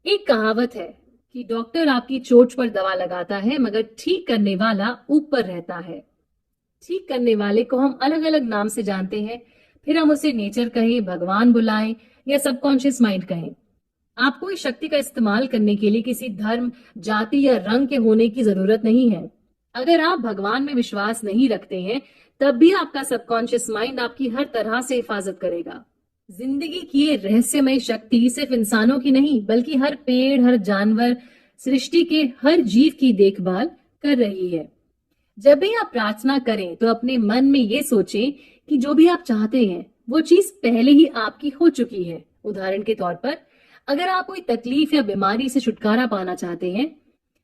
एक कहावत है कि डॉक्टर आपकी चोट पर दवा लगाता है मगर ठीक करने वाला ऊपर रहता है। ठीक करने वाले को हम अलग अलग नाम से जानते हैं, फिर हम उसे नेचर कहें, भगवान बुलाएं या सबकॉन्शियस माइंड कहें। आपको इस शक्ति का इस्तेमाल करने के लिए किसी धर्म, जाति या रंग के होने की जरूरत नहीं है। अगर आप भगवान में विश्वास नहीं रखते हैं, तब भी आपका सबकॉन्शियस माइंड आपकी हर तरह से हिफाजत करेगा। जिंदगी की ये रहस्यमय शक्ति सिर्फ इंसानों की नहीं, बल्कि हर पेड़, हर जानवर, सृष्टि के हर जीव की देखभाल कर रही है। जब भी आप प्रार्थना करें तो अपने मन में ये सोचें कि जो भी आप चाहते हैं वो चीज पहले ही आपकी हो चुकी है। उदाहरण के तौर पर, अगर आप कोई तकलीफ या बीमारी से छुटकारा पाना चाहते हैं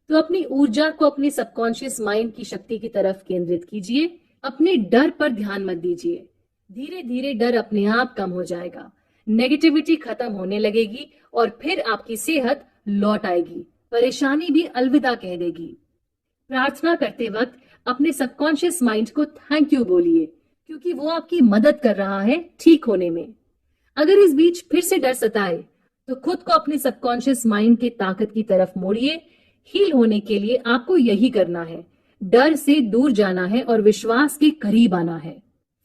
तो अपनी ऊर्जा को अपने सबकॉन्शियस माइंड की शक्ति की तरफ केंद्रित कीजिए। अपने डर पर ध्यान मत दीजिए। धीरे धीरे डर अपने आप कम हो जाएगा, नेगेटिविटी खत्म होने लगेगी और फिर आपकी सेहत लौट आएगी, परेशानी भी अलविदा कह देगी। प्रार्थना करते वक्त अपने सबकॉन्शियस माइंड को थैंक यू बोलिए, क्योंकि वो आपकी मदद कर रहा है ठीक होने में। अगर इस बीच फिर से डर सताए तो खुद को अपने सबकॉन्शियस माइंड की ताकत की तरफ मोड़िए। हील होने के लिए आपको यही करना है, डर से दूर जाना है और विश्वास के करीब आना है।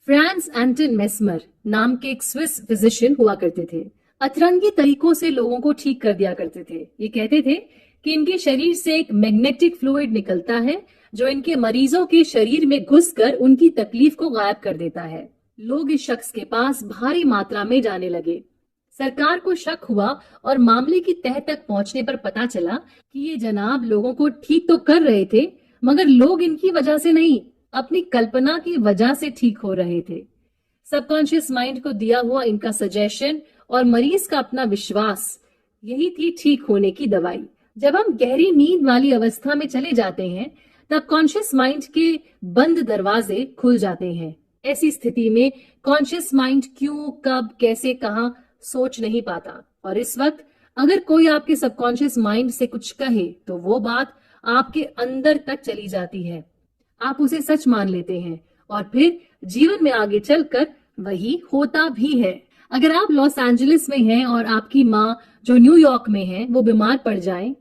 फ्रांस एंटन मेस्मर नाम के एक स्विस फिजिशियन हुआ करते थे। अतरंगी तरीकों से लोगों को ठीक कर दिया करते थे। ये कहते थे कि इनके शरीर से एक मैग्नेटिक फ्लूइड निकलता है जो इनके मरीजों के शरीर में घुसकर उनकी तकलीफ को गायब कर देता है। लोग इस शख्स के पास भारी मात्रा में जाने लगे। सरकार को शक हुआ और मामले की तह तक पहुंचने पर पता चला कि ये जनाब लोगों को ठीक तो कर रहे थे, मगर लोग इनकी वजह से नहीं, अपनी कल्पना की वजह से ठीक हो रहे थे। सबकॉन्शियस माइंड को दिया हुआ इनका सजेशन और मरीज का अपना विश्वास, यही थी ठीक होने की दवाई। जब हम गहरी नींद वाली अवस्था में चले जाते हैं तब कॉन्शियस माइंड के बंद दरवाजे खुल जाते हैं। ऐसी स्थिति में कॉन्शियस माइंड क्यों, कब, कैसे, कहां सोच नहीं पाता, और इस वक्त अगर कोई आपके सबकॉन्शियस माइंड से कुछ कहे तो वो बात आपके अंदर तक चली जाती है। आप उसे सच मान लेते हैं और फिर जीवन में आगे चलकर वही होता भी है। अगर आप लॉस एंजलिस में हैं और आपकी माँ जो न्यूयॉर्क में है वो बीमार पड़ जाएं,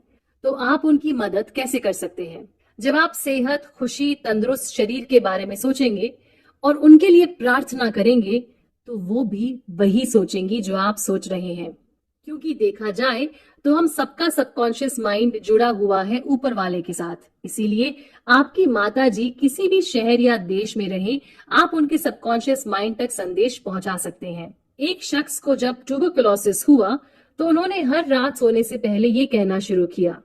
तो आप उनकी मदद कैसे कर सकते हैं? जब आप सेहत, खुशी, तंदुरुस्त शरीर के बारे में सोचेंगे और उनके लिए प्रार्थना करेंगे तो वो भी वही सोचेंगी जो आप सोच रहे हैं। क्योंकि देखा जाए तो हम सबका सबकॉन्शियस माइंड जुड़ा हुआ है ऊपर वाले के साथ। इसीलिए आपकी माता जी किसी भी शहर या देश में रहे, आप उनके सबकॉन्शियस माइंड तक संदेश पहुंचा सकते हैं। एक शख्स को जब ट्यूबरकुलोसिस हुआ तो उन्होंने हर रात सोने से पहले ये कहना शुरू किया,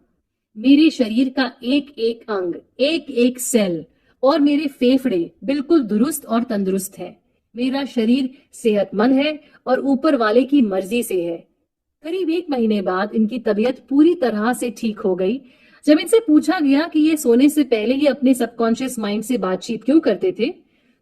मेरे शरीर का एक एक अंग, एक एक सेल और मेरे फेफड़े बिल्कुल दुरुस्त और तंदुरुस्त है। मेरा शरीर सेहतमंद है और ऊपर वाले की मर्जी से है। करीब 1 महीने बाद इनकी तबीयत पूरी तरह से ठीक हो गई। जब इनसे पूछा गया कि ये सोने से पहले ही अपने सबकॉन्शियस माइंड से बातचीत क्यों करते थे,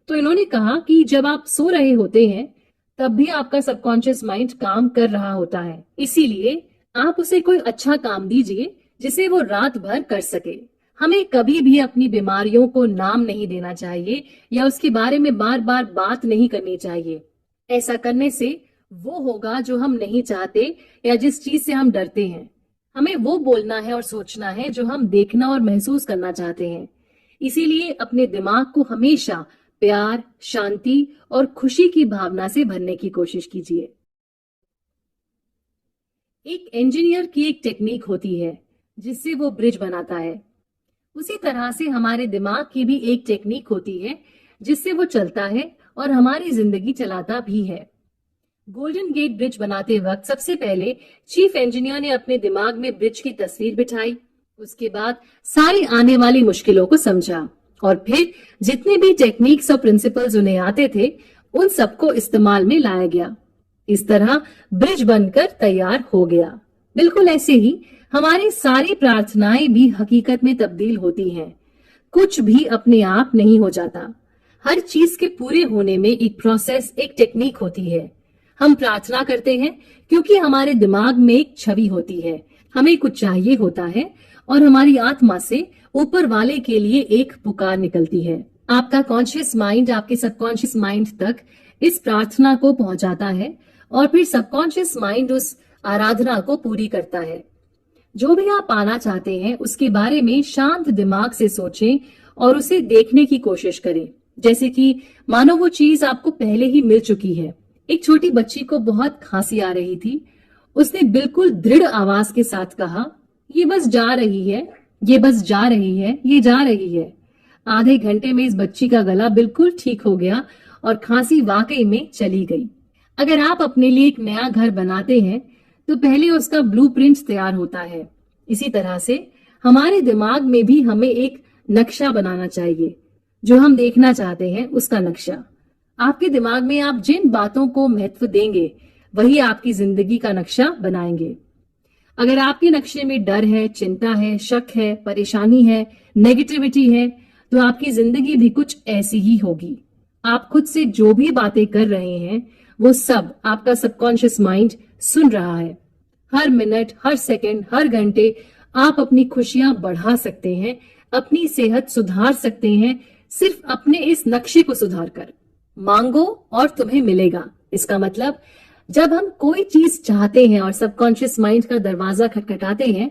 तो इन्होंने कहा कि जब आप सो रहे होते हैं तब भी आपका सबकॉन्शियस माइंड काम कर रहा होता है। इसीलिए आप उसे कोई अच्छा काम दीजिए जिसे वो रात भर कर सके। हमें कभी भी अपनी बीमारियों को नाम नहीं देना चाहिए या उसके बारे में बार बार बात नहीं करनी चाहिए। ऐसा करने से वो होगा जो हम नहीं चाहते या जिस चीज से हम डरते हैं। हमें वो बोलना है और सोचना है जो हम देखना और महसूस करना चाहते हैं। इसीलिए अपने दिमाग को हमेशा प्यार, शांति और खुशी की भावना से भरने की कोशिश कीजिए। एक इंजीनियर की एक टेक्निक होती है जिससे वो ब्रिज बनाता है। उसी तरह से हमारे दिमाग की भी एक टेक्निक होती है जिससे वो चलता है और हमारी जिंदगी चलाता भी है। गोल्डन गेट ब्रिज बनाते वक्त सबसे पहले चीफ इंजीनियर ने अपने दिमाग में ब्रिज की तस्वीर बिठाई। उसके बाद सारी आने वाली मुश्किलों को समझा और फिर जितने भी टेक्निक्स और प्रिंसिपल्स उन्हें आते थे उन सबको इस्तेमाल में लाया गया। इस तरह ब्रिज बनकर तैयार हो गया। बिल्कुल ऐसे ही हमारी सारी प्रार्थनाएं भी हकीकत में तब्दील होती हैं। कुछ भी अपने आप नहीं हो जाता। हर चीज के पूरे होने में एक प्रोसेस, एक टेक्निक होती है। हम प्रार्थना करते हैं क्योंकि हमारे दिमाग में एक छवि होती है, हमें कुछ चाहिए होता है और हमारी आत्मा से ऊपर वाले के लिए एक पुकार निकलती है। आपका कॉन्शियस माइंड आपके सबकॉन्शियस माइंड तक इस प्रार्थना को पहुंचाता है और फिर सबकॉन्शियस माइंड उस आराधना को पूरी करता है। जो भी आप पाना चाहते हैं उसके बारे में शांत दिमाग से सोचें और उसे देखने की कोशिश करें, जैसे कि मानो वो चीज आपको पहले ही मिल चुकी है। एक छोटी बच्ची को बहुत खांसी आ रही थी। उसने बिल्कुल दृढ़ आवाज के साथ कहा, ये बस जा रही है, ये बस जा रही है, ये जा रही है। आधे घंटे में इस बच्ची का गला बिल्कुल ठीक हो गया और खांसी वाकई में चली गई। अगर आप अपने लिए एक नया घर बनाते हैं तो पहले उसका ब्लूप्रिंट तैयार होता है। इसी तरह से हमारे दिमाग में भी हमें एक नक्शा बनाना चाहिए, जो हम देखना चाहते हैं उसका नक्शा। आपके दिमाग में आप जिन बातों को महत्व देंगे वही आपकी जिंदगी का नक्शा बनाएंगे। अगर आपके नक्शे में डर है, चिंता है, शक है, परेशानी है, नेगेटिविटी है, तो आपकी जिंदगी भी कुछ ऐसी ही होगी। आप खुद से जो भी बातें कर रहे हैं वो सब आपका सबकॉन्शियस माइंड सुन रहा है। हर मिनट, हर सेकंड, हर घंटे आप अपनी खुशियां बढ़ा सकते हैं, अपनी सेहत सुधार सकते हैं, सिर्फ अपने इस नक्शे को सुधार कर। मांगो और तुम्हें मिलेगा। इसका मतलब जब हम कोई चीज चाहते हैं और सबकॉन्शियस माइंड का दरवाजा खटखटाते हैं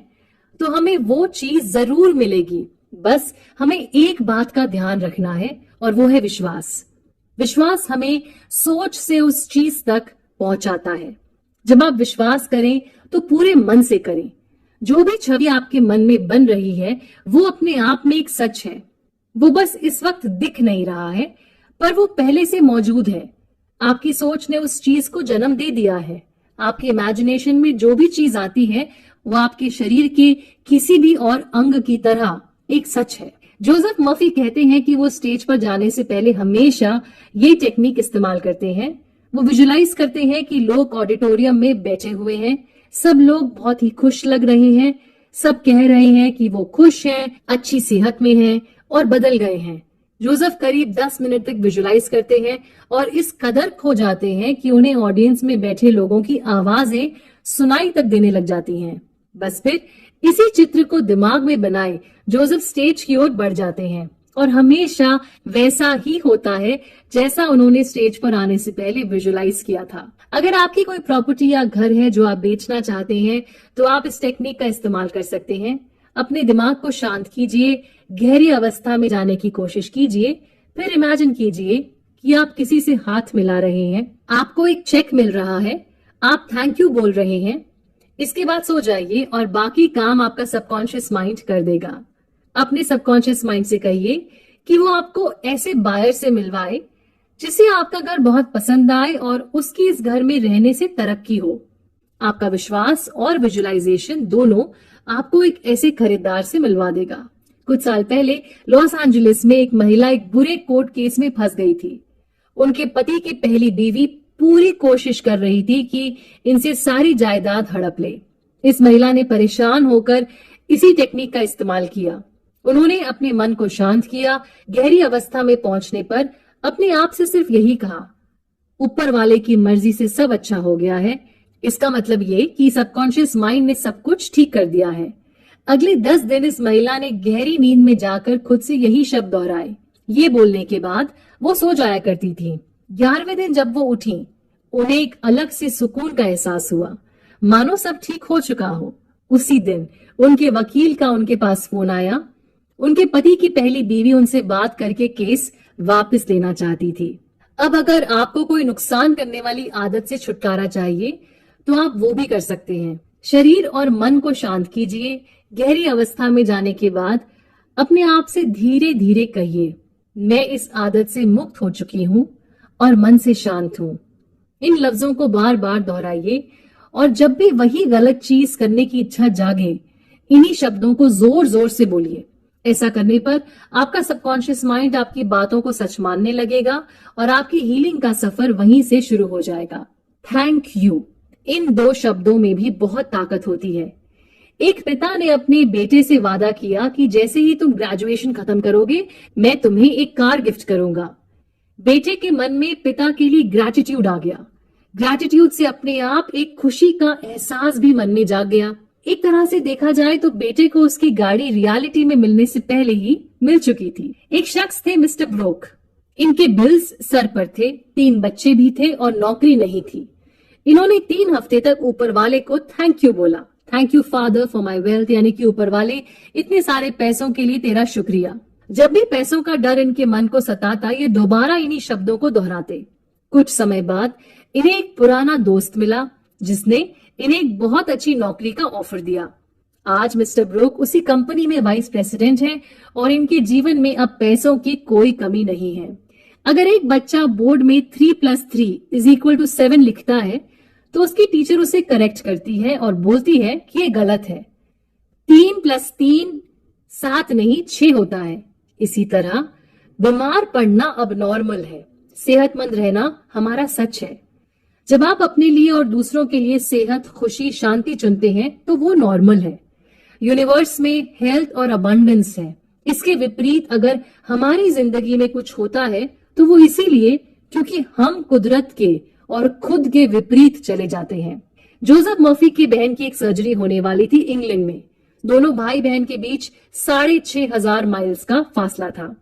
तो हमें वो चीज जरूर मिलेगी। बस हमें एक बात का ध्यान रखना है और वो है विश्वास। विश्वास हमें सोच से उस चीज तक पहुंचाता है। जब आप विश्वास करें तो पूरे मन से करें। जो भी छवि आपके मन में बन रही है वो अपने आप में एक सच है। वो बस इस वक्त दिख नहीं रहा है, पर वो पहले से मौजूद है। आपकी सोच ने उस चीज को जन्म दे दिया है। आपके इमेजिनेशन में जो भी चीज आती है वो आपके शरीर के किसी भी और अंग की तरह एक सच है। जोसेफ मर्फी कहते हैं कि वो स्टेज पर जाने से पहले हमेशा ये टेक्निक इस्तेमाल करते हैं। वो विजुलाइज करते हैं कि लोग ऑडिटोरियम में बैठे हुए हैं, सब लोग बहुत ही खुश लग रहे हैं, सब कह रहे हैं कि वो खुश हैं, अच्छी सेहत में हैं और बदल गए हैं। जोसेफ करीब 10 मिनट तक विजुलाइज करते हैं और इस कदर खो जाते हैं कि उन्हें ऑडियंस में बैठे लोगों की आवाजें सुनाई तक देने लग जाती हैं। बस फिर इसी चित्र को दिमाग में बनाए जोसेफ स्टेज की ओर बढ़ जाते हैं और हमेशा वैसा ही होता है जैसा उन्होंने स्टेज पर आने से पहले विजुलाइज किया था। अगर आपकी कोई प्रॉपर्टी या घर है जो आप बेचना चाहते हैं तो आप इस टेक्निक का इस्तेमाल कर सकते हैं। अपने दिमाग को शांत कीजिए, गहरी अवस्था में जाने की कोशिश कीजिए, फिर इमेजिन कीजिए कि आप किसी से हाथ मिला रहे हैं, आपको एक चेक मिल रहा है, आप थैंक यू बोल रहे हैं। इसके बाद सो जाइए और बाकी काम आपका सबकॉन्शियस माइंड कर देगा। अपने सबकॉन्शियस माइंड से कहिए कि वो आपको ऐसे बायर से मिलवाए जिसे आपका घर बहुत पसंद आए और उसकी इस घर में रहने से तरक्की हो। आपका विश्वास और विजुलाइजेशन दोनों आपको एक ऐसे खरीदार से मिलवा देगा। कुछ साल पहले लॉस एंजलिस में एक महिला एक बुरे कोर्ट केस में फंस गई थी। उनके पति की पहली बीवी पूरी कोशिश कर रही थी कि इनसे सारी जायदाद हड़प ले। इस महिला ने परेशान होकर इसी टेक्निक का इस्तेमाल किया। उन्होंने अपने मन को शांत किया। गहरी अवस्था में पहुंचने पर अपने आप से सिर्फ यही कहा, ऊपर वाले की मर्जी से सब अच्छा हो गया है। इसका मतलब ये कि सबकॉन्शियस माइंड ने सब कुछ ठीक कर दिया है। अगले 10 दिन इस महिला ने गहरी नींद में जाकर खुद से यही शब्द दोहराए। ये बोलने के बाद वो सो जाया करती थी। 11वें दिन जब वो उठी, उन्हें एक अलग से सुकून का एहसास हुआ, मानो सब ठीक हो चुका हो। उसी दिन उनके वकील का उनके पास फोन आया। उनके पति की पहली बीवी उनसे बात करके केस वापस लेना चाहती थी। अब अगर आपको कोई नुकसान करने वाली आदत से छुटकारा चाहिए तो आप वो भी कर सकते हैं। शरीर और मन को शांत कीजिए। गहरी अवस्था में जाने के बाद अपने आप से धीरे धीरे कहिए, मैं इस आदत से मुक्त हो चुकी हूँ और मन से शांत हूँ। इन लफ्जों को बार बार दोहराइए और जब भी वही गलत चीज करने की इच्छा जागे, इन्हीं शब्दों को जोर जोर से बोलिए। ऐसा करने पर आपका सबकॉन्शियस माइंड आपकी बातों को सच मानने लगेगा और आपकी हीलिंग का सफर वहीं से शुरू हो जाएगा। थैंक यू, इन 2 शब्दों में भी बहुत ताकत होती है। एक पिता ने अपने बेटे से वादा किया कि जैसे ही तुम ग्रेजुएशन खत्म करोगे मैं तुम्हें एक कार गिफ्ट करूंगा। बेटे के मन में पिता के लिए ग्रैटिट्यूड आ गया। ग्रैटिट्यूड से अपने आप एक खुशी का एहसास भी मन में जाग गया। एक तरह से देखा जाए तो बेटे को उसकी गाड़ी रियलिटी में मिलने से पहले ही मिल चुकी थी। एक शख्स थे मिस्टर ब्रोक। इनके बिल्स सर पर थे, 3 बच्चे भी थे और नौकरी नहीं थी। इन्होंने 3 हफ्ते तक ऊपर वाले को थैंक यू बोला। Thank you father for my wealth, यानी कि ऊपर वाले इतने सारे पैसों के लिए तेरा शुक्रिया। जब भी पैसों का डर इनके मन को सताता, ये दोबारा इन्हीं शब्दों को दोहराते। कुछ समय बाद इन्हें एक पुराना दोस्त मिला जिसने इन्हें एक बहुत अच्छी नौकरी का ऑफर दिया। आज मिस्टर ब्रूक उसी कंपनी में वाइस प्रेसिडेंट हैं और इनके जीवन में अब पैसों की कोई कमी नहीं है। अगर एक बच्चा बोर्ड में 3+3=7 लिखता है तो उसकी टीचर उसे करेक्ट करती है और बोलती है कि ये गलत है। 3+3 7 नहीं 6 होता है। इसी तरह बीमार पड़ना अब नॉर्मल है, सेहतमंद रहना हमारा सच है। जब आप अपने लिए और दूसरों के लिए सेहत, खुशी, शांति चुनते हैं तो वो नॉर्मल है। यूनिवर्स में हेल्थ और अबंडेंस है। इसके विपरीत अगर हमारी जिंदगी में कुछ होता है तो वो इसीलिए क्योंकि हम कुदरत के और खुद के विपरीत चले जाते हैं। जोसेफ मर्फी की बहन की एक सर्जरी होने वाली थी इंग्लैंड में। दोनों भाई बहन के बीच 6,500 माइल्स का फासला था,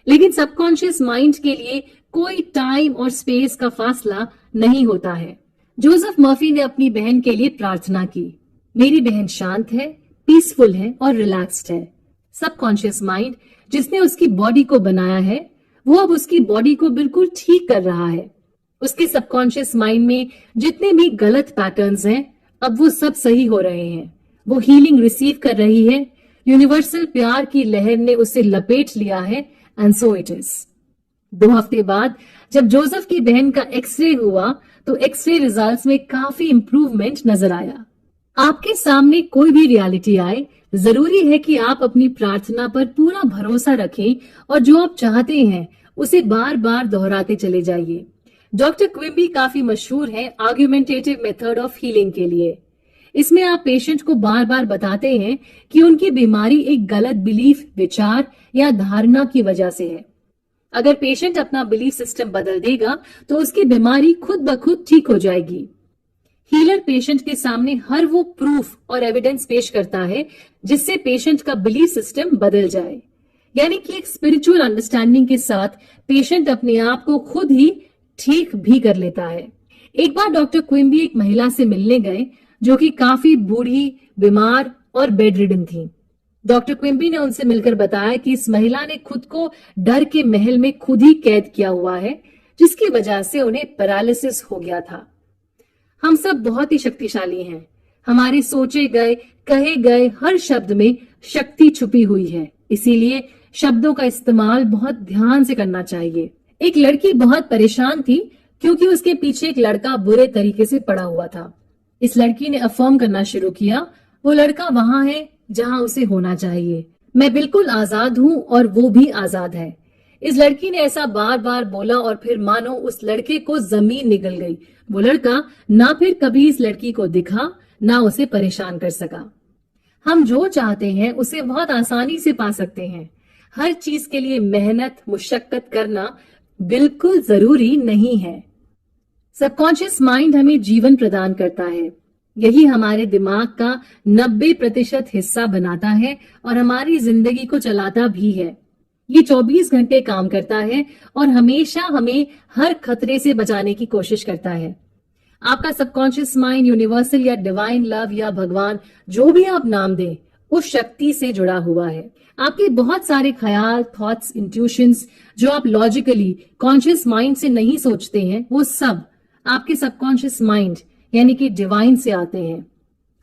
लेकिन सबकॉन्शियस माइंड के लिए कोई टाइम और स्पेस का फासला नहीं होता है। जोसेफ मर्फी ने अपनी बहन के लिए प्रार्थना की, मेरी बहन शांत है, पीसफुल है और रिलैक्स्ड है। सबकॉन्शियस माइंड जिसने उसकी बॉडी को बनाया है वो अब उसकी बॉडी को बिल्कुल ठीक कर रहा है। उसके सबकॉन्शियस माइंड में जितने भी गलत पैटर्न्स हैं अब वो सब सही हो रहे हैं। वो हीलिंग रिसीव कर रही है। यूनिवर्सल प्यार की लहर ने उसे लपेट लिया है एंड सो इट इज। 2 हफ्ते बाद जब जोसेफ की बहन का एक्सरे हुआ तो एक्सरे रिजल्ट्स में काफी इंप्रूवमेंट नजर आया। आपके सामने कोई भी रियलिटी आए, जरूरी है कि आप अपनी प्रार्थना पर पूरा भरोसा रखें और जो आप चाहते हैं उसे बार बार दोहराते चले जाइए। डॉक्टर क्विम्बी काफी मशहूर है आर्ग्यूमेंटेटिव मेथड ऑफ हीलिंग के लिए। इसमें आप पेशेंट को बार बार बताते हैं कि उनकी बीमारी एक गलत बिलीफ, विचार या धारणा की वजह से है। अगर पेशेंट अपना बिलीफ सिस्टम बदल देगा तो उसकी बीमारी खुद ब खुद ठीक हो जाएगी। हीलर पेशेंट के सामने हर वो प्रूफ और एविडेंस पेश करता है जिससे पेशेंट का बिलीफ सिस्टम बदल जाए, यानी कि एक स्पिरिचुअल अंडरस्टैंडिंग के साथ पेशेंट अपने आप को खुद ही ठीक भी कर लेता है। एक बार डॉक्टर क्विम्बी एक महिला से मिलने गए जो कि काफी बूढ़ी, बीमार और बेड रिडन थी। डॉक्टर क्विम्बी ने उनसे मिलकर बताया कि इस महिला ने खुद को डर के महल में खुद ही कैद किया हुआ है, जिसकी वजह से उन्हें पैरालिसिस हो गया था। हम सब बहुत ही शक्तिशाली हैं। हमारे सोचे गए, कहे गए हर शब्द में शक्ति छुपी हुई है, इसीलिए शब्दों का इस्तेमाल बहुत ध्यान से करना चाहिए। एक लड़की बहुत परेशान थी क्योंकि उसके पीछे एक लड़का बुरे तरीके से पड़ा हुआ था। इस लड़की ने अफर्म करना शुरू किया, वो लड़का वहां है जहां उसे होना चाहिए। मैं बिल्कुल आजाद हूँ और वो भी आजाद है। इस लड़की ने ऐसा बार बार बोला और फिर मानो उस लड़के को जमीन निगल गई। वो लड़का ना फिर कभी इस लड़की को दिखा, ना उसे परेशान कर सका। हम जो चाहते हैं उसे बहुत आसानी से पा सकते हैं। हर चीज के लिए मेहनत, मुशक्कत करना बिल्कुल जरूरी नहीं है। सबकॉन्शियस माइंड हमें जीवन प्रदान करता है। यही हमारे दिमाग का 90% हिस्सा बनाता है और हमारी जिंदगी को चलाता भी है। ये 24 घंटे काम करता है और हमेशा हमें हर खतरे से बचाने की कोशिश करता है। आपका सबकॉन्शियस माइंड यूनिवर्सल या डिवाइन लव या भगवान, जो भी आप नाम दें, उस शक्ति से जुड़ा हुआ है। आपके बहुत सारे ख्याल, थॉट्स, इंट्यूशंस जो आप लॉजिकली कॉन्शियस माइंड से नहीं सोचते हैं, वो सब आपके सबकॉन्शियस माइंड यानी कि डिवाइन से आते हैं।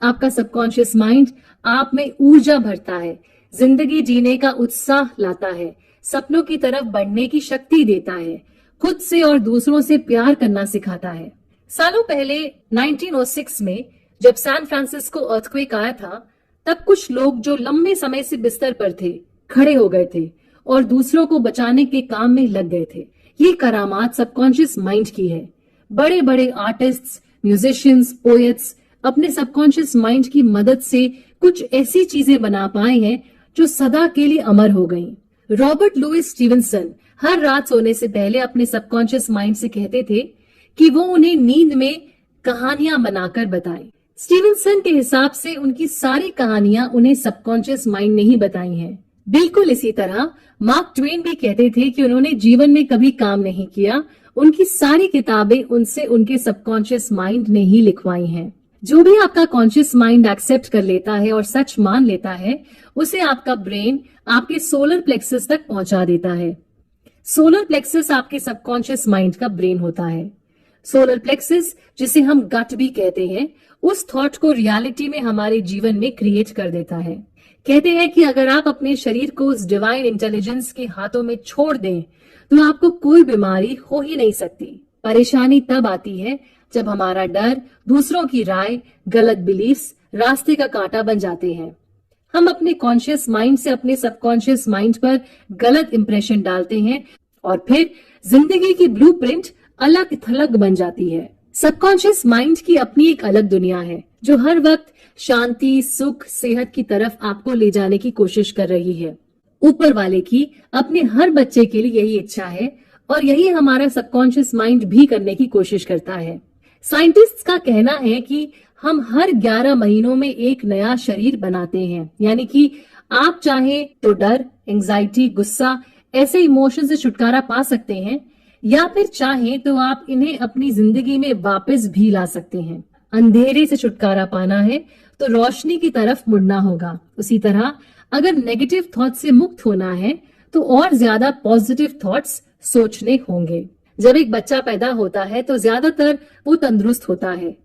आपका सबकॉन्शियस माइंड आप में ऊर्जा भरता है, जिंदगी जीने का उत्साह लाता है, सपनों की तरफ बढ़ने की शक्ति देता है, खुद से और दूसरों से प्यार करना सिखाता है। सालों पहले 1906 में जब सैन फ्रांसिस्को अर्थक्वेक आया था, तब कुछ लोग जो लंबे समय से बिस्तर पर थे खड़े हो गए थे और दूसरों को बचाने के काम में लग गए थे। ये करामात सबकॉन्शियस माइंड की है। बड़े बड़े आर्टिस्ट्स, म्यूजिशियंस, पोएट्स अपने सबकॉन्शियस माइंड की मदद से कुछ ऐसी चीजें बना पाए हैं जो सदा के लिए अमर हो गईं। रॉबर्ट लुइस स्टीवेंसन हर रात सोने से पहले अपने सबकॉन्शियस माइंड से कहते थे कि वो उन्हें नींद में कहानियां बनाकर बताए। स्टीवेंसन के हिसाब से उनकी सारी कहानियां उन्हें सबकॉन्शियस माइंड ने ही बताई हैं। बिल्कुल इसी तरह मार्क ट्वेन भी कहते थे कि उन्होंने जीवन में कभी काम नहीं किया, उनकी सारी किताबें उनसे उनके सबकॉन्शियस माइंड ने ही लिखवाई हैं। जो भी आपका कॉन्शियस माइंड एक्सेप्ट कर लेता है और सच मान लेता है, उसे आपका ब्रेन आपके सोलर प्लेक्सस तक पहुंचा देता है। सोलर प्लेक्सस आपके सबकॉन्शियस माइंड का ब्रेन होता है। सोलर प्लेक्सस, जिसे हम गट भी कहते हैं, उस थॉट को रियलिटी में हमारे जीवन में क्रिएट कर देता है। कहते हैं कि अगर आप अपने शरीर को उस डिवाइन इंटेलिजेंस के हाथों में छोड़ दें तो आपको कोई बीमारी हो ही नहीं सकती। परेशानी तब आती है जब हमारा डर, दूसरों की राय, गलत बिलीफ्स रास्ते का कांटा बन जाते हैं। हम अपने कॉन्शियस माइंड से अपने सबकॉन्शियस माइंड पर गलत इंप्रेशन डालते हैं और फिर जिंदगी की ब्लूप्रिंट अलग थलग बन जाती है। सबकॉन्शियस माइंड की अपनी एक अलग दुनिया है जो हर वक्त शांति, सुख, सेहत की तरफ आपको ले जाने की कोशिश कर रही है। ऊपर वाले की अपने हर बच्चे के लिए यही इच्छा है और यही हमारा सबकॉन्शियस माइंड भी करने की कोशिश करता है। साइंटिस्ट्स का कहना है कि हम हर 11 महीनों में एक नया शरीर बनाते हैं। यानी कि आप चाहें तो डर, एंजाइटी, गुस्सा ऐसे इमोशन से छुटकारा पा सकते हैं या फिर चाहें तो आप इन्हें अपनी जिंदगी में वापस भी ला सकते हैं। अंधेरे से छुटकारा पाना है तो रोशनी की तरफ मुड़ना होगा। उसी तरह अगर नेगेटिव थॉट से मुक्त होना है तो और ज्यादा पॉजिटिव थॉट्स सोचने होंगे। जब एक बच्चा पैदा होता है तो ज्यादातर वो तंदुरुस्त होता है।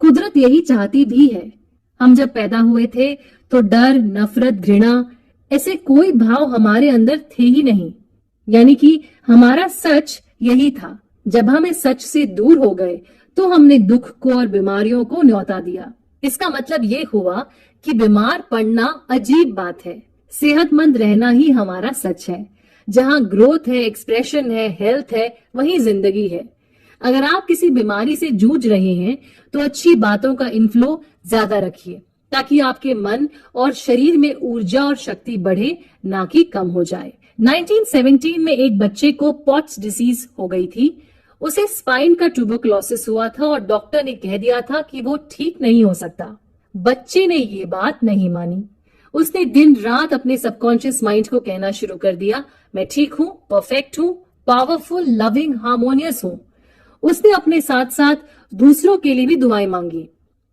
कुदरत यही चाहती भी है। हम जब पैदा हुए थे तो डर, नफरत, घृणा ऐसे कोई भाव हमारे अंदर थे ही नहीं। यानी कि हमारा सच यही था। जब हम इस सच से दूर हो गए तो हमने दुख को और बीमारियों को न्योता दिया। इसका मतलब ये हुआ कि बीमार पड़ना अजीब बात है। सेहतमंद रहना ही हमारा सच है। जहाँ ग्रोथ है, एक्सप्रेशन है, हेल्थ है, वहीं जिंदगी है। अगर आप किसी बीमारी से जूझ रहे हैं तो अच्छी बातों का इनफ्लो ज्यादा रखिए ताकि आपके मन और शरीर में ऊर्जा और शक्ति बढ़े, ना कि कम हो जाए। 1917 में एक बच्चे को पॉट्स डिसीज हो गई थी। उसे स्पाइन का ट्यूबरकुलोसिस हुआ था और डॉक्टर ने कह दिया था कि वो ठीक नहीं हो सकता। बच्चे ने ये बात नहीं मानी। उसने दिन रात अपने सबकॉन्शियस माइंड को कहना शुरू कर दिया, मैं ठीक हूँ, परफेक्ट हूँ, पावरफुल, लविंग, हार्मोनियस हूँ। उसने अपने साथ साथ दूसरों के लिए भी दुआएं मांगी।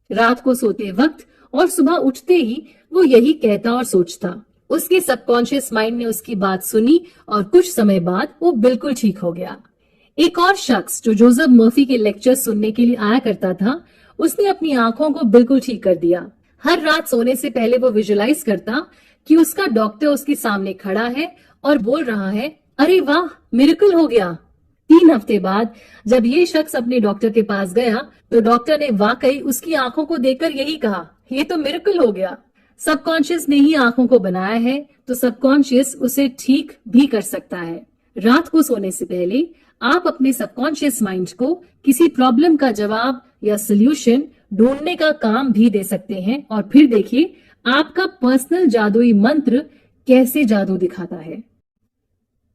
रात को सोते वक्त और सुबह उठते ही वो यही कहता और सोचता। उसके सबकॉन्शियस माइंड ने उसकी बात सुनी और कुछ समय बाद वो बिल्कुल ठीक हो गया। एक और शख्स जो जोसेफ मर्फी के लेक्चर सुनने के लिए आया करता था, उसने अपनी आंखों को बिल्कुल ठीक कर दिया। हर रात सोने से पहले वो विजुलाइज करता कि उसका डॉक्टर उसके सामने खड़ा है और बोल रहा है, अरे वाह, मिरेकल हो गया। 3 हफ्ते बाद जब ये शख्स अपने डॉक्टर के पास गया तो डॉक्टर ने वाकई उसकी आंखों को देखकर यही कहा, ये तो मिरेकल हो गया। सबकॉन्शियस ने ही आंखों को बनाया है तो सबकॉन्शियस उसे ठीक भी कर सकता है। रात को सोने से पहले आप अपने सबकॉन्शियस माइंड को किसी प्रॉब्लम का जवाब या सोल्यूशन ढूंढने का काम भी दे सकते हैं और फिर देखिए आपका पर्सनल जादुई मंत्र कैसे जादू दिखाता है।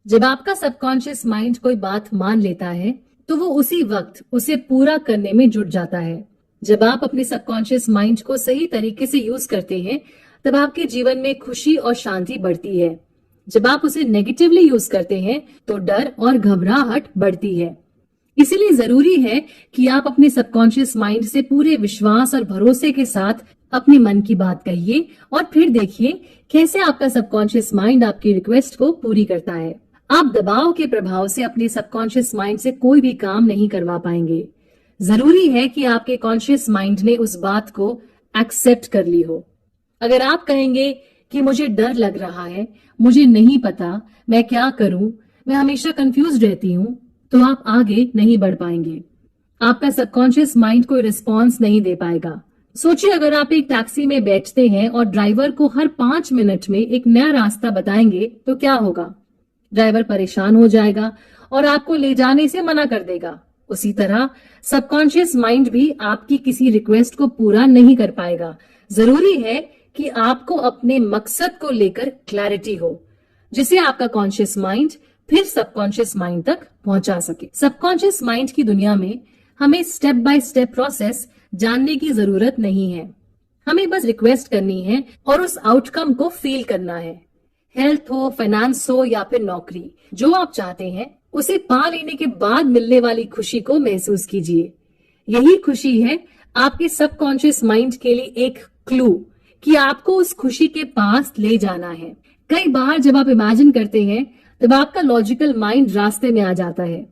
जब आपका सबकॉन्शियस माइंड कोई बात मान लेता है तो वो उसी वक्त उसे पूरा करने में जुट जाता है। जब आप अपने सबकॉन्शियस माइंड को सही तरीके से यूज करते हैं तब आपके जीवन में खुशी और शांति बढ़ती है। जब आप उसे नेगेटिवली यूज करते हैं तो डर और घबराहट बढ़ती है। इसीलिए जरूरी है कि आप अपने सबकॉन्शियस माइंड से पूरे विश्वास और भरोसे के साथ अपने मन की बात कहिए और फिर देखिए कैसे आपका सबकॉन्शियस माइंड आपकी रिक्वेस्ट को पूरी करता है। आप दबाव के प्रभाव से अपने सबकॉन्शियस माइंड से कोई भी काम नहीं करवा पाएंगे। जरूरी है कि आपके कॉन्शियस माइंड ने उस बात को एक्सेप्ट कर ली हो। अगर आप कहेंगे कि मुझे डर लग रहा है, मुझे नहीं पता मैं क्या करूं, मैं हमेशा कंफ्यूज रहती हूं, तो आप आगे नहीं बढ़ पाएंगे। आपका सबकॉन्शियस माइंड कोई रिस्पॉन्स नहीं दे पाएगा। सोचिए अगर आप एक टैक्सी में बैठते हैं और ड्राइवर को हर 5 मिनट में एक नया रास्ता बताएंगे तो क्या होगा? ड्राइवर परेशान हो जाएगा और आपको ले जाने से मना कर देगा। उसी तरह सबकॉन्शियस माइंड भी आपकी किसी रिक्वेस्ट को पूरा नहीं कर पाएगा। जरूरी है कि आपको अपने मकसद को लेकर क्लैरिटी हो जिसे आपका कॉन्शियस माइंड फिर सबकॉन्शियस माइंड तक पहुंचा सके। सबकॉन्शियस माइंड की दुनिया में हमें स्टेप बाय स्टेप प्रोसेस जानने की जरूरत नहीं है। हमें बस रिक्वेस्ट करनी है और उस आउटकम को फील करना है। हेल्थ हो, फाइनेंस हो या फिर नौकरी, जो आप चाहते हैं उसे पा लेने के बाद मिलने वाली खुशी को महसूस कीजिए। यही खुशी है आपके सबकॉन्शियस माइंड के लिए एक क्लू कि आपको उस खुशी के पास ले जाना है। कई बार जब आप इमेजिन करते हैं तब आपका लॉजिकल माइंड रास्ते में आ जाता है,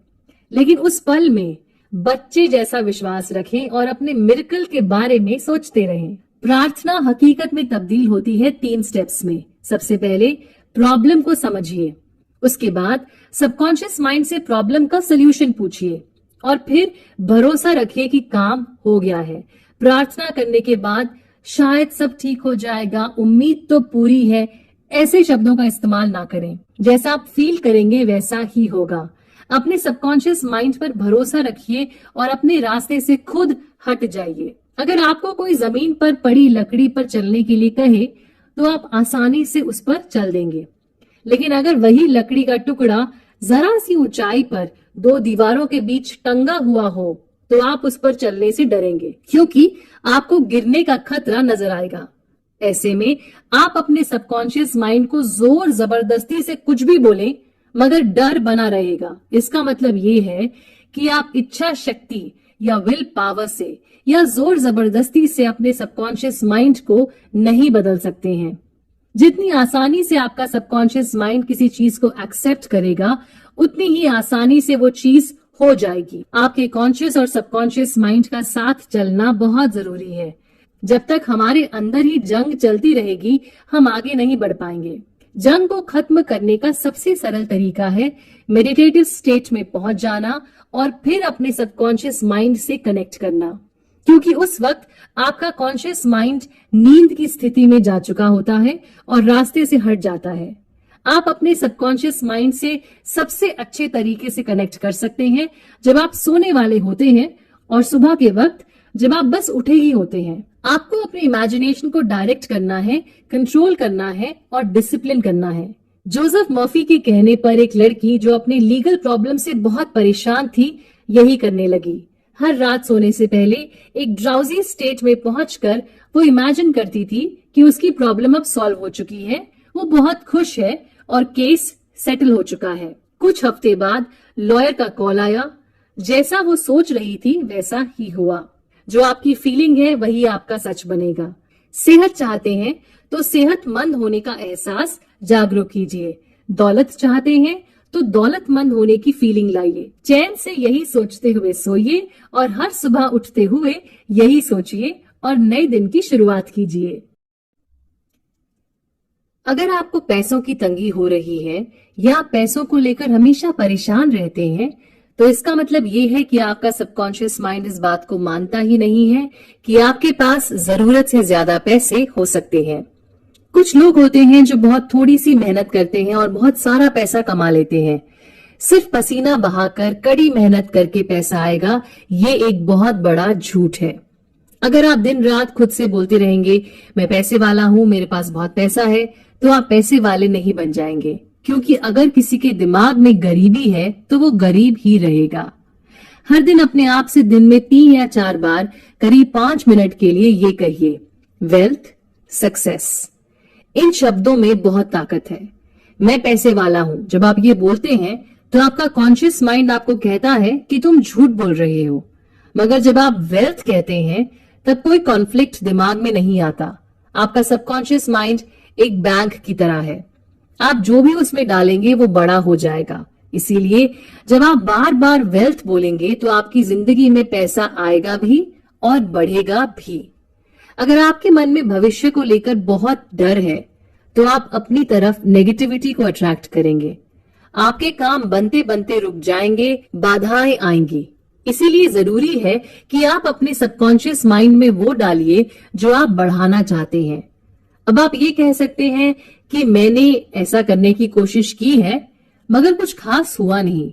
लेकिन उस पल में बच्चे जैसा विश्वास रखें और अपने मिरेकल के बारे में सोचते रहें। प्रार्थना हकीकत में तब्दील होती है 3 स्टेप्स में। सबसे पहले प्रॉब्लम को समझिए, उसके बाद सबकॉन्शियस माइंड से प्रॉब्लम का सोल्यूशन पूछिए और फिर भरोसा रखिए कि काम हो गया है। प्रार्थना करने के बाद शायद सब ठीक हो जाएगा, उम्मीद तो पूरी है, ऐसे शब्दों का इस्तेमाल ना करें। जैसा आप फील करेंगे वैसा ही होगा। अपने सबकॉन्शियस माइंड पर भरोसा रखिए और अपने रास्ते से खुद हट जाइए। अगर आपको कोई जमीन पर पड़ी लकड़ी पर चलने के लिए कहे तो आप आसानी से उस पर चल देंगे, लेकिन अगर वही लकड़ी का टुकड़ा जरा सी ऊंचाई पर 2 दीवारों के बीच टंगा हुआ हो तो आप उस पर चलने से डरेंगे, क्योंकि आपको गिरने का खतरा नजर आएगा। ऐसे में आप अपने सबकॉन्शियस माइंड को जोर जबरदस्ती से कुछ भी बोलें मगर डर बना रहेगा। इसका मतलब ये है कि आप इच्छा शक्ति या विल पावर से या जोर जबरदस्ती से अपने सबकॉन्शियस माइंड को नहीं बदल सकते हैं। जितनी आसानी से आपका सबकॉन्शियस माइंड किसी चीज को एक्सेप्ट करेगा, उतनी ही आसानी से वो चीज हो जाएगी। आपके कॉन्शियस और सबकॉन्शियस माइंड का साथ चलना बहुत जरूरी है। जब तक हमारे अंदर ही जंग चलती रहेगी, हम आगे नहीं बढ़ पाएंगे। जंग को खत्म करने का सबसे सरल तरीका है मेडिटेटिव स्टेट में पहुंच जाना और फिर अपने सबकॉन्शियस माइंड से कनेक्ट करना, क्योंकि उस वक्त आपका कॉन्शियस माइंड नींद की स्थिति में जा चुका होता है और रास्ते से हट जाता है। आप अपने सबकॉन्शियस माइंड से सबसे अच्छे तरीके से कनेक्ट कर सकते हैं जब आप सोने वाले होते हैं और सुबह के वक्त जब आप बस उठे ही होते हैं। आपको अपने इमेजिनेशन को डायरेक्ट करना है, कंट्रोल करना है और डिसिप्लिन करना है। जोसेफ मर्फी के कहने पर एक लड़की जो अपने लीगल प्रॉब्लम से बहुत परेशान थी, यही करने लगी। हर रात सोने से पहले एक ड्राउजी स्टेट में पहुंचकर वो इमेजिन करती थी कि उसकी प्रॉब्लम अब सॉल्व हो चुकी है, वो बहुत खुश है और केस सेटल हो चुका है। कुछ हफ्ते बाद लॉयर का कॉल आया। जैसा वो सोच रही थी वैसा ही हुआ। जो आपकी फीलिंग है वही आपका सच बनेगा। सेहत चाहते हैं तो सेहतमंद होने का एहसास जागरूक कीजिए। दौलत चाहते हैं तो दौलतमंद होने की फीलिंग लाइए। चैन से यही सोचते हुए सोइए और हर सुबह उठते हुए यही सोचिए और नए दिन की शुरुआत कीजिए। अगर आपको पैसों की तंगी हो रही है या पैसों को लेकर हमेशा परेशान रहते हैं, तो इसका मतलब ये है कि आपका सबकॉन्शियस माइंड इस बात को मानता ही नहीं है कि आपके पास जरूरत से ज्यादा पैसे हो सकते हैं। कुछ लोग होते हैं जो बहुत थोड़ी सी मेहनत करते हैं और बहुत सारा पैसा कमा लेते हैं। सिर्फ पसीना बहाकर कड़ी मेहनत करके पैसा आएगा, ये एक बहुत बड़ा झूठ है। अगर आप दिन रात खुद से बोलते रहेंगे मैं पैसे वाला हूँ, मेरे पास बहुत पैसा है, तो आप पैसे वाले नहीं बन जाएंगे, क्योंकि अगर किसी के दिमाग में गरीबी है तो वो गरीब ही रहेगा। हर दिन अपने आप से दिन में 3 या 4 बार करीब 5 मिनट के लिए ये कहिए, वेल्थ, सक्सेस। इन शब्दों में बहुत ताकत है। मैं पैसे वाला हूं, जब आप ये बोलते हैं तो आपका कॉन्शियस माइंड आपको कहता है कि तुम झूठ बोल रहे हो, मगर जब आप वेल्थ कहते हैं तब कोई कॉन्फ्लिक्ट दिमाग में नहीं आता। आपका सबकॉन्शियस माइंड एक बैंक की तरह है, आप जो भी उसमें डालेंगे वो बड़ा हो जाएगा। इसीलिए जब आप बार बार वेल्थ बोलेंगे तो आपकी जिंदगी में पैसा आएगा भी और बढ़ेगा भी। अगर आपके मन में भविष्य को लेकर बहुत डर है तो आप अपनी तरफ नेगेटिविटी को अट्रैक्ट करेंगे। आपके काम बनते बनते रुक जाएंगे, बाधाएं आएंगी। इसीलिए जरूरी है कि आप अपने सबकॉन्शियस माइंड में वो डालिए जो आप बढ़ाना चाहते हैं। अब आप ये कह सकते हैं कि मैंने ऐसा करने की कोशिश की है मगर कुछ खास हुआ नहीं।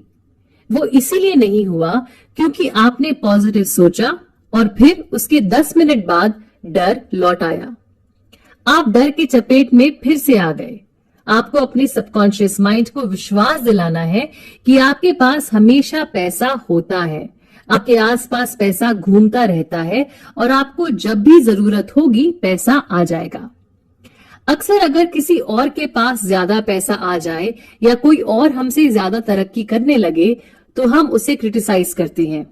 वो इसीलिए नहीं हुआ क्योंकि आपने पॉजिटिव सोचा और फिर उसके 10 मिनट बाद डर लौट आया। आप डर की चपेट में फिर से आ गए। आपको अपने सबकॉन्शियस माइंड को विश्वास दिलाना है कि आपके पास हमेशा पैसा होता है, आपके आसपास पैसा घूमता रहता है और आपको जब भी जरूरत होगी पैसा आ जाएगा। अक्सर अगर किसी और के पास ज्यादा पैसा आ जाए या कोई और हमसे ज्यादा तरक्की करने लगे तो हम उसे क्रिटिसाइज करते हैं।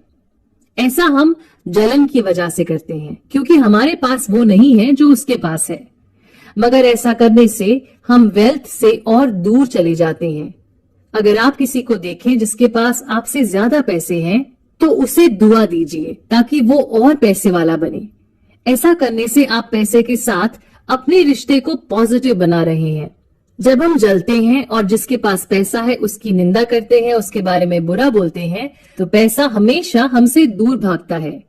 ऐसा हम जलन की वजह से करते हैं, क्योंकि हमारे पास वो नहीं है जो उसके पास है। मगर ऐसा करने से हम वेल्थ से और दूर चले जाते हैं। अगर आप किसी को देखें जिसके पास आपसे ज्यादा पैसे हैं, तो उसे दुआ दीजिए ताकि वो और पैसे वाला बने। ऐसा करने से आप पैसे के साथ अपने रिश्ते को पॉजिटिव बना रहे हैं। जब हम जलते हैं और जिसके पास पैसा है उसकी निंदा करते हैं, उसके बारे में बुरा बोलते हैं, तो पैसा हमेशा हमसे दूर भागता है।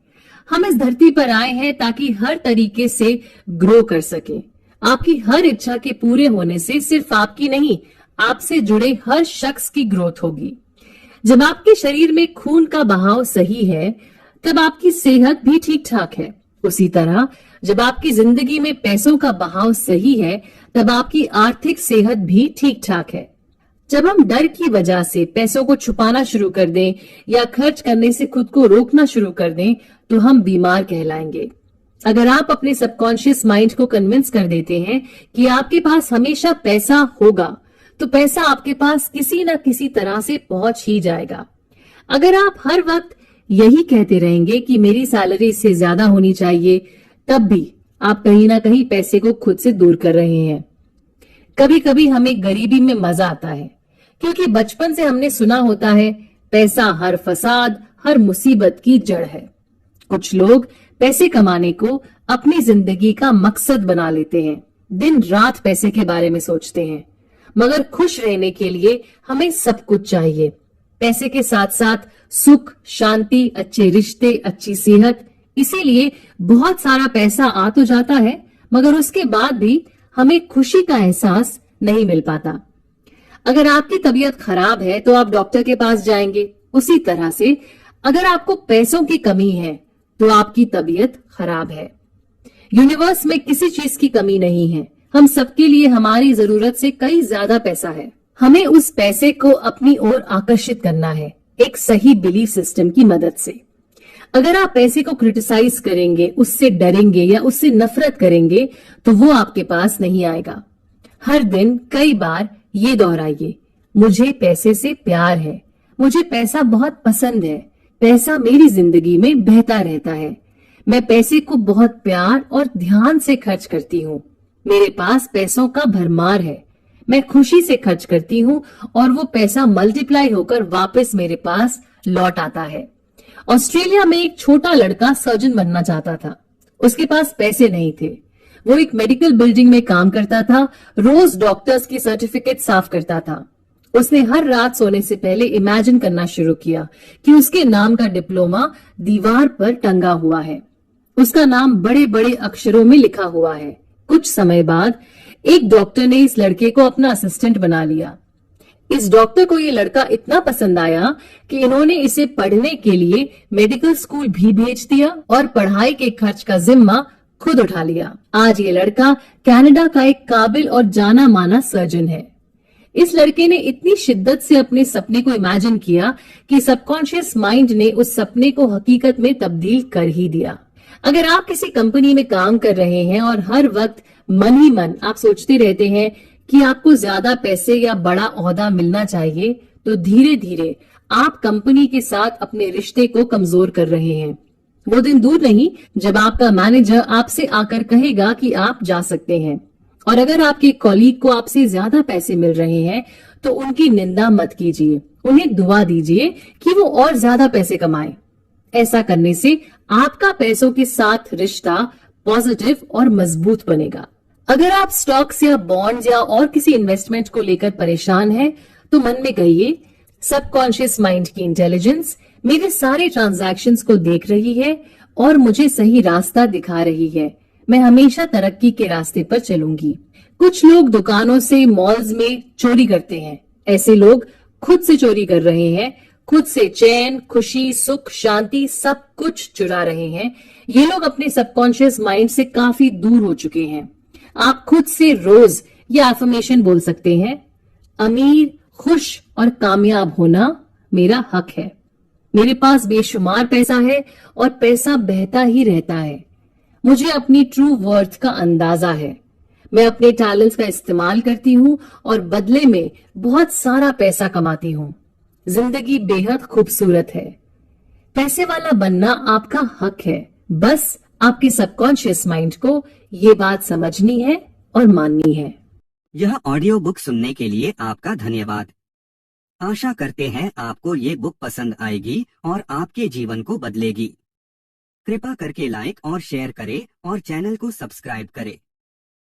हम इस धरती पर आए हैं ताकि हर तरीके से ग्रो कर सके। आपकी हर इच्छा के पूरे होने से सिर्फ आपकी नहीं, आपसे जुड़े हर शख्स की ग्रोथ होगी। जब आपके शरीर में खून का बहाव सही है, तब आपकी सेहत भी ठीक ठाक है। उसी तरह जब आपकी जिंदगी में पैसों का बहाव सही है, तब आपकी आर्थिक सेहत भी ठीक ठाक है। जब हम डर की वजह से पैसों को छुपाना शुरू कर दें या खर्च करने से खुद को रोकना शुरू कर दें, तो हम बीमार कहलाएंगे। अगर आप अपने सबकॉन्शियस माइंड को कन्विंस कर देते हैं कि आपके पास हमेशा पैसा होगा, तो पैसा आपके पास किसी न किसी तरह से पहुंच ही जाएगा। अगर आप हर वक्त यही कहते रहेंगे कि मेरी सैलरी इससे ज्यादा होनी चाहिए, तब भी आप कहीं ना कहीं पैसे को खुद से दूर कर रहे हैं। कभी कभी हमें गरीबी में मजा आता है, क्योंकि बचपन से हमने सुना होता है पैसा हर फसाद, हर मुसीबत की जड़ है। कुछ लोग पैसे कमाने को अपनी जिंदगी का मकसद बना लेते हैं, दिन रात पैसे के बारे में सोचते हैं। मगर खुश रहने के लिए हमें सब कुछ चाहिए। पैसे के साथ साथ सुख, शांति, अच्छे रिश्ते, अच्छी सेहत। इसीलिए बहुत सारा पैसा आ तो जाता है, मगर उसके बाद भी हमें खुशी का एहसास नहीं मिल पाता। अगर आपकी तबीयत खराब है तो आप डॉक्टर के पास जाएंगे। उसी तरह से अगर आपको पैसों की कमी है तो आपकी तबीयत खराब है। यूनिवर्स में किसी चीज की कमी नहीं है। हम सबके लिए हमारी जरूरत से कई ज्यादा पैसा है। हमें उस पैसे को अपनी ओर आकर्षित करना है, एक सही बिलीफ सिस्टम की मदद से। अगर आप पैसे को क्रिटिसाइज करेंगे, उससे डरेंगे या उससे नफरत करेंगे, तो वो आपके पास नहीं आएगा। हर दिन कई बार ये दोहराइए, मुझे पैसे से प्यार है, मुझे पैसा बहुत पसंद है, पैसा मेरी जिंदगी में बहता रहता है, मैं पैसे को बहुत प्यार और ध्यान से खर्च करती हूँ, मेरे पास पैसों का भरमार है, मैं खुशी से खर्च करती हूँ और वो पैसा मल्टीप्लाई होकर वापस मेरे पास लौट आता है। ऑस्ट्रेलिया में एक छोटा लड़का सर्जन बनना चाहता था। उसके पास पैसे नहीं थे। वो एक मेडिकल बिल्डिंग में काम करता था, रोज डॉक्टर्स की सर्टिफिकेट साफ करता था। उसने हर रात सोने से पहले इमेजिन करना शुरू किया कि उसके नाम का डिप्लोमा दीवार पर टंगा हुआ है, उसका नाम बड़े बड़े अक्षरों में लिखा हुआ है। कुछ समय बाद एक डॉक्टर ने इस लड़के को अपना असिस्टेंट बना लिया। इस डॉक्टर को ये लड़का इतना पसंद आया कि इन्होंने इसे पढ़ने के लिए मेडिकल स्कूल भी भेज दिया और पढ़ाई के खर्च का जिम्मा खुद उठा लिया। आज ये लड़का कनाडा का एक काबिल और जाना माना सर्जन है। इस लड़के ने इतनी शिद्दत से अपने सपने को इमेजिन किया कि सबकॉन्शियस माइंड ने उस सपने को हकीकत में तब्दील कर ही दिया। अगर आप किसी कंपनी में काम कर रहे हैं और हर वक्त मन ही मन आप सोचते रहते हैं कि आपको ज्यादा पैसे या बड़ा ओहदा मिलना चाहिए, तो धीरे धीरे आप कंपनी के साथ अपने रिश्ते को कमजोर कर रहे हैं। वो दिन दूर नहीं जब आपका मैनेजर आपसे आकर कहेगा कि आप जा सकते हैं। और अगर आपके कॉलीग को आपसे ज्यादा पैसे मिल रहे हैं तो उनकी निंदा मत कीजिए, उन्हें दुआ दीजिए कि वो और ज्यादा पैसे कमाएं। ऐसा करने से आपका पैसों के साथ रिश्ता पॉजिटिव और मजबूत बनेगा। अगर आप स्टॉक्स या बॉन्ड्स या और किसी इन्वेस्टमेंट को लेकर परेशान हैं, तो मन में कहिए, सबकॉन्शियस माइंड की इंटेलिजेंस मेरे सारे ट्रांजैक्शंस को देख रही है और मुझे सही रास्ता दिखा रही है। मैं हमेशा तरक्की के रास्ते पर चलूंगी। कुछ लोग दुकानों से, मॉल्स में चोरी करते हैं। ऐसे लोग खुद से चोरी कर रहे हैं, खुद से चैन, खुशी, सुख, शांति सब कुछ चुरा रहे हैं। ये लोग अपने सबकॉन्शियस माइंड से काफी दूर हो चुके हैं। आप खुद से रोज ये अफर्मेशन बोल सकते हैं, अमीर, खुश और कामयाब होना मेरा हक है। मेरे पास बेशुमार पैसा है और पैसा बहता ही रहता है। मुझे अपनी ट्रू वर्थ का अंदाजा है। मैं अपने टैलेंट्स का इस्तेमाल करती हूँ और बदले में बहुत सारा पैसा कमाती हूँ। जिंदगी बेहद खूबसूरत है। पैसे वाला बनना आपका हक है, बस आपके सबकॉन्शियस माइंड को ये बात समझनी है और माननी है। यह ऑडियो बुक सुनने के लिए आपका धन्यवाद। आशा करते हैं आपको ये बुक पसंद आएगी और आपके जीवन को बदलेगी। कृपा करके लाइक और शेयर करें और चैनल को सब्सक्राइब करें।